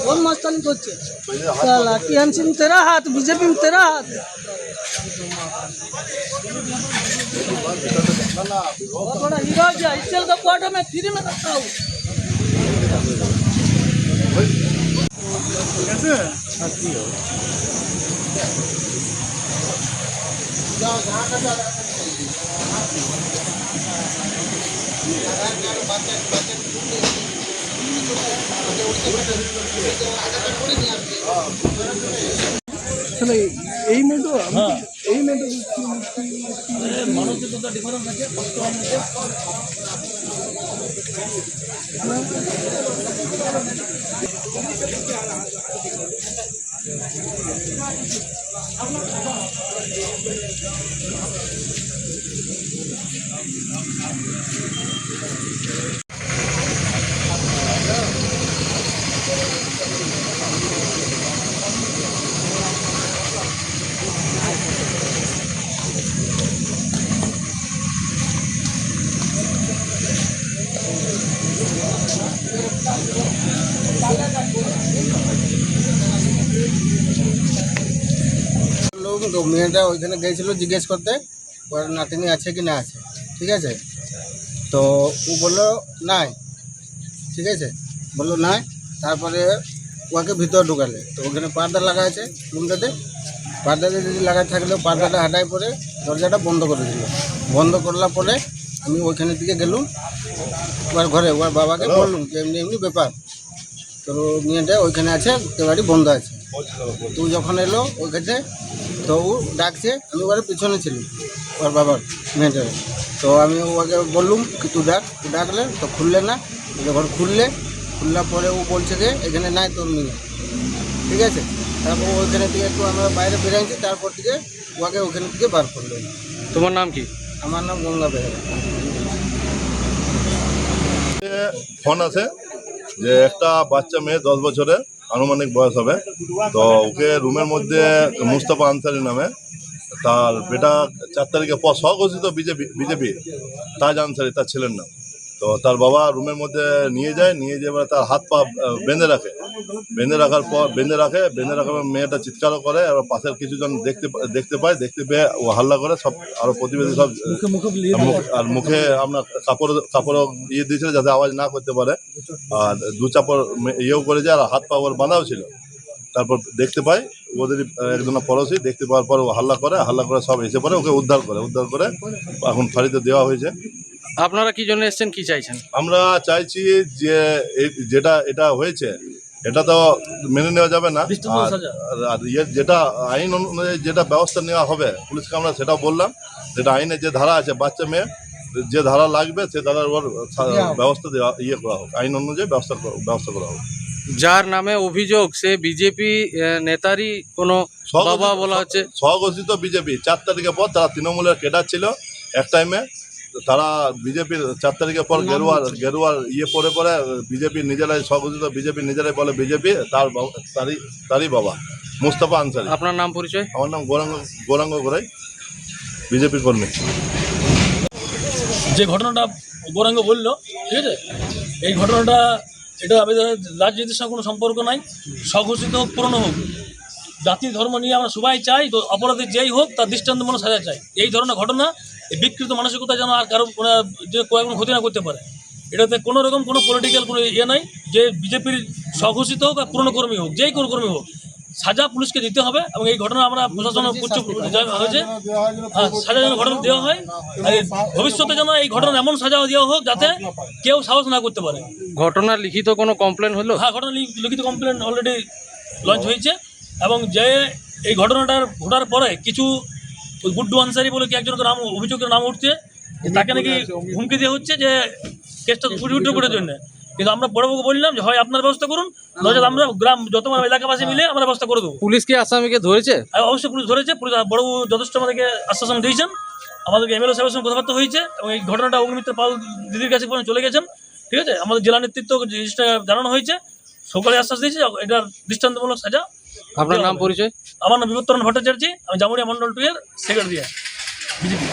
कौन मस्तानी করছে साला टीएमसी में तेरा हाथ बीजेपी में तेरा हाथ बहुत बड़ा हीरो है इससे का क्वार्टर में फ्री में रखता हूँ कैसे साथी हो जाओ जहाँ का जा चलो यही में तो यही में तो मानो के तो डिफरेंस है তো মেয়েটা ওইখানে গিয়েছিল জিজ্ঞেস করতে ওর নাতিনি আছে কি না আছে, ঠিক আছে। তো ও বললো নাই, ঠিক আছে, বললো নাই। তারপরে ওকে ভিতরে ঢুকালে, তো ওখানে পর্দা লাগা আছে রুমটাতে, পর্দাতে যদি লাগা থাকলেও পর্দাটা হাঁটাই পরে দরজাটা বন্ধ করে দিল। বন্ধ করলার পরে আমি ওইখানে দিকে গেলুম ওর ঘরে, ওর বাবাকে বললুম যে এমনি এমনি ব্যাপার, তো মেয়েটা ওইখানে আছে, বাড়ি বন্ধ আছে। তো যখন এলো ওইখানে, তো ও ডাকছে, আমি ওর পিছনে ছিলাম ওর বাবার মেয়েটার। তো আমি ওকে বললুম কি তুই ডাক, তুই ডাকলে তো খুললে না। যখন খুললার পরে ও বলছে যে এখানে নাই তোর মেয়ে, ঠিক আছে। তারপর ওইখানে থেকে একটু আমরা বাইরে বেরিয়েছি, তারপর থেকে ওকে ওখানে থেকে বার করলো। তোমার নাম কি? আমার নাম গঙ্গা বেহেরা। ফোন আছে যে একটা বাচ্চা মেয়ে 10 বছরের আনুমানিক বয়স হবে, তো ওকে রুমের মধ্যে মুস্তাফা আনসারি নামে তার বেটা 4 তারিখে পর স্বঘোষিত বিজেপি তাজ আনসারি তার ছেলের নাম। তো তার বাবা রুমের মধ্যে নিয়ে যায় এবার তার হাত পা বেঁধে রাখে, বেঁধে রাখার মেয়েটা চিৎকারও করে। এবার পাশের কিছুজন দেখতে পেয়ে ও হাল্লা করে, সব আরো প্রতিবেশী সব আর মুখে আপনার কাপড় ইয়ে দিয়েছিল যাতে আওয়াজ না করতে পারে, আর 2 চাপড় ইয়েও করেছে, আর হাত পা ওর বাঁধাও ছিল। তারপর দেখতে পাই ওদের একজন পড়োশি, দেখতে পাওয়ার পর ও হাল্লা করে সব এসে পরে ওকে উদ্ধার করে এখন ফাঁড়িতে দেওয়া হয়েছে। আপনারা কি জন্য এসেছেন, কি চাইছেন? আমরা চাইছি যে এটা হয়েছে এটা তো মেনে নেওয়া যাবে না, আর যেটা আইন অনুযায়ী যেটা ব্যবস্থা নেওয়া হবে পুলিশকে আমরা সেটাও বললাম। যেটা আইনে যে ধারা আছে, বাচ্চা মেয়ে যে ধারা লাগবে সে ধারার ওর ব্যবস্থা দেওয়া করা হোক, আইন অনুযায়ী ব্যবস্থা করা হোক। যার নামে অভিযোগ সে বিজেপি নেতারই কোনো বাবা বলা হচ্ছে। স্বঘোষিত বিজেপি 4 তারিখের পর তারা তৃণমূলের ক্যাডার ছিল এক টাইমে, তারা বিজেপির 4 তারিখের পর গেরুয়ার ইয়ে পরে বিজেপি নিজেরাই স্বঘোষিত বিজেপি নিজেরাই বলে বিজেপি, তারই বাবা মুস্তাফা আনসারি। আপনার নাম পরিচয়? আমার নাম গৌরাঙ্গ গোড়াই, বিজেপি কর্মী। যে ঘটনাটা গৌরাঙ্গ বললো, ঠিক আছে, এই ঘটনাটা এটা আমাদের রাজনীতির সঙ্গে কোনো সম্পর্ক নাই। স্বঘোষিত হোক পুরনো হোক, জাতি ধর্ম নিয়ে আমরা সবাই চাই তো অপরাধী যেই হোক তার দৃষ্টান্তমূলক সাজা চাই। এই ধরনের ঘটনা, এই বিকৃত মানসিকতা যেন আর কারো যে কোনো ক্ষতি না করতে পারে। এটাতে কোনো রকম কোনো পলিটিক্যাল কোনো ইয়ে নাই, যে বিজেপির স্বঘোষিত হোক আর পুরনো কর্মী হোক, যেই কোনো কর্মী হোক, সাজা পুলিশকে দিতে হবে। এবং এই ঘটনা আমরা প্রশাসন হয়েছে সাজা যেন ঘটনা দেওয়া হয়, ভবিষ্যতে যেন এই ঘটনা এমন সাজা দেওয়া হোক যাতে কেউ সাহস না করতে পারে। ঘটনার লিখিত কোনো কমপ্লেন হলো? হ্যাঁ, ঘটনা লিখিত কমপ্লেন অলরেডি লঞ্চ হয়েছে। এবং যে এই ঘটনাটার ঘটার পরে কিছু গুড্ডু আনসারি বলে কি একজনের নাম অভিযোগের নাম উঠছে, তাকে নাকি হুমকি দেওয়া হচ্ছে যে কেসটা উইথড্র করার জন্য। কিন্তু আমরা বড়বাবুকে বললাম যে হয় আপনার ব্যবস্থা করুন, নয়তো আমরা গ্রাম যত এলাকাবাসী মিলে আমরা ব্যবস্থা করে দেবো। পুলিশ কি আসামিকে ধরেছে? অবশ্যই পুলিশ ধরেছে। পুলিশ বড়বাবু যথেষ্ট আমাদেরকে আশ্বাসন দিয়েছেন, আমাদেরকে এমএলএ সাহেবের সঙ্গে কথাবার্তা হয়েছে এবং এই ঘটনাটা অগ্নিমিত্র পাল দিদির কাছে পর্যন্ত চলে গেছেন, ঠিক আছে। আমাদের জেলা নেতৃত্ব জিনিসটা জানানো হয়েছে, সকলে আশ্বাস দিয়েছে এটার দৃষ্টান্তমূলক সাজা। আপনার নাম পরিচয়? আমার নাম বিবর্তন ভট্টাচার্য, আমি জামুরিয়া মন্ডল 2 এর সেক্রেটারি বিজেপি।